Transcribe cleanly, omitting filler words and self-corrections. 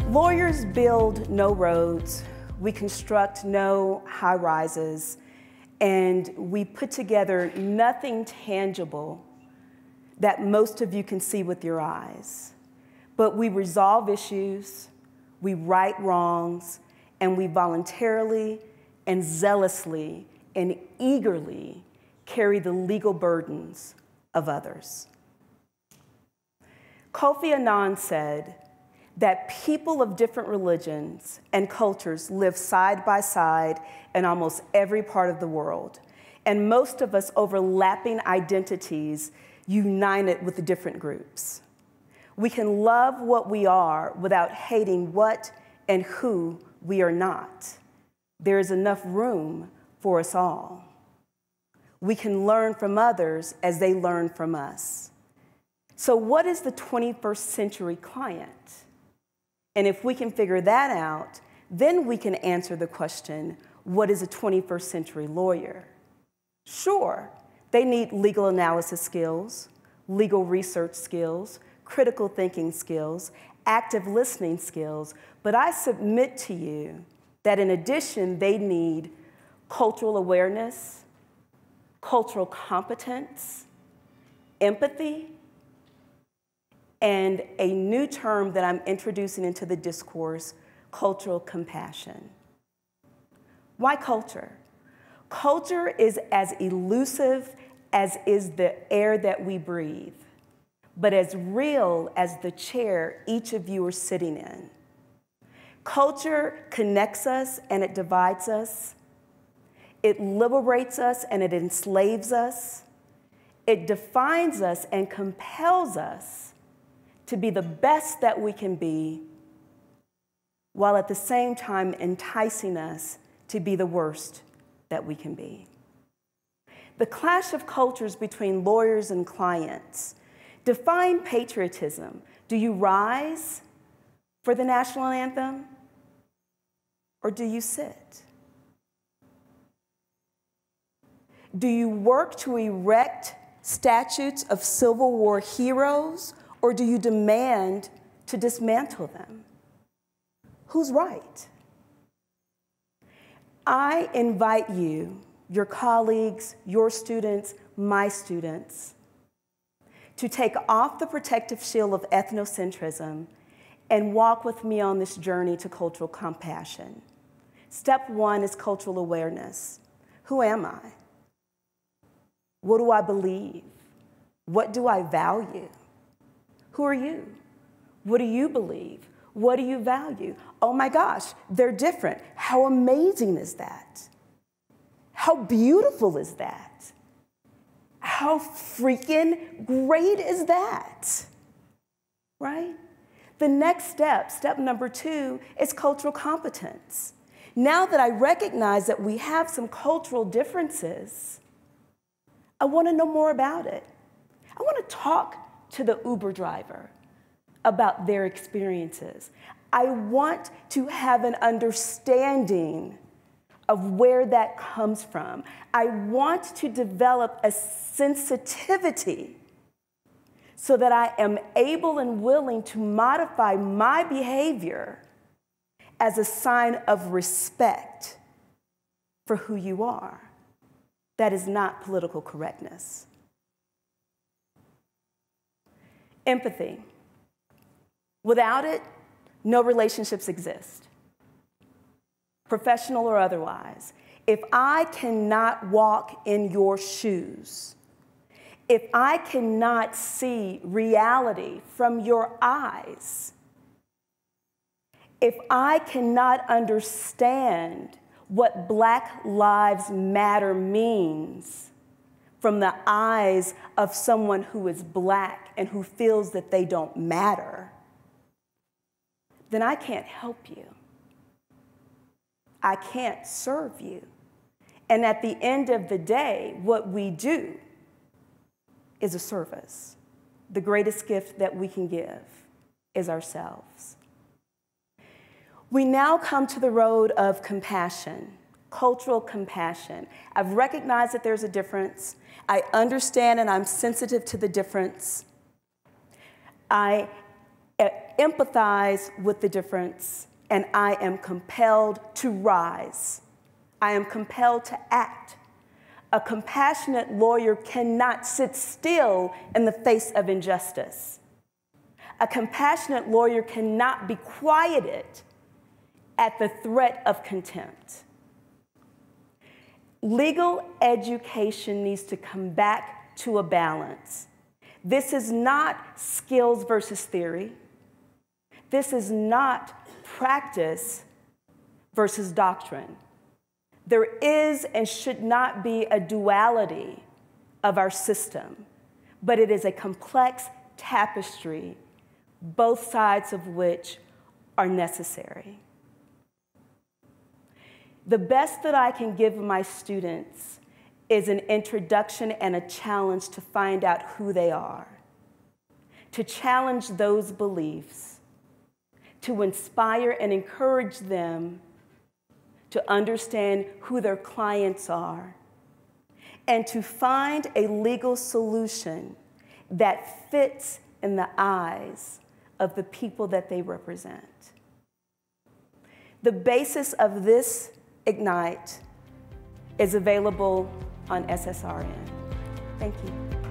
Lawyers build no roads, we construct no high-rises, and we put together nothing tangible that most of you can see with your eyes. But we resolve issues, we right wrongs, and we voluntarily and zealously and eagerly carry the legal burdens of others. Kofi Annan said that people of different religions and cultures live side by side in almost every part of the world, and most of us overlapping identities united with the different groups. We can love what we are without hating what and who we are not. There is enough room for us all. We can learn from others as they learn from us. So what is the 21st century client? And if we can figure that out, then we can answer the question, what is a 21st century lawyer? Sure, they need legal analysis skills, legal research skills, critical thinking skills, active listening skills, but I submit to you that in addition, they need cultural awareness, cultural competence, empathy, and a new term that I'm introducing into the discourse, cultural compassion. Why culture? Culture is as elusive as is the air that we breathe, but as real as the chair each of you are sitting in. Culture connects us and it divides us. It liberates us and it enslaves us. It defines us and compels us to be the best that we can be, while at the same time enticing us to be the worst that we can be. The clash of cultures between lawyers and clients define patriotism. Do you rise for the national anthem, or do you sit? Do you work to erect statues of Civil War heroes, or do you demand to dismantle them? Who's right? I invite you, your colleagues, your students, my students, to take off the protective shield of ethnocentrism and walk with me on this journey to cultural compassion. Step one is cultural awareness. Who am I? What do I believe? What do I value? Who are you? What do you believe? What do you value? Oh my gosh, they're different. How amazing is that? How beautiful is that? How freaking great is that? Right? The next step, step number 2, is cultural competence. Now that I recognize that we have some cultural differences, I want to know more about it. I want to talk to the Uber driver about their experiences. I want to have an understanding of where that comes from. I want to develop a sensitivity so that I am able and willing to modify my behavior as a sign of respect for who you are. That is not political correctness. Empathy. Without it, no relationships exist, professional or otherwise. If I cannot walk in your shoes, if I cannot see reality from your eyes, if I cannot understand what Black Lives Matter means from the eyes of someone who is Black and who feels that they don't matter, then I can't help you. I can't serve you. And at the end of the day, what we do is a service. The greatest gift that we can give is ourselves. We now come to the road of compassion, cultural compassion. I've recognized that there's a difference. I understand and I'm sensitive to the difference. I empathize with the difference, and I am compelled to rise. I am compelled to act. A compassionate lawyer cannot sit still in the face of injustice. A compassionate lawyer cannot be quieted at the threat of contempt. Legal education needs to come back to a balance. This is not skills versus theory. This is not practice versus doctrine. There is and should not be a duality of our system, but it is a complex tapestry, both sides of which are necessary. The best that I can give my students is an introduction and a challenge to find out who they are, to challenge those beliefs, to inspire and encourage them to understand who their clients are, and to find a legal solution that fits in the eyes of the people that they represent. The basis of this Ignite is available on SSRN. Thank you.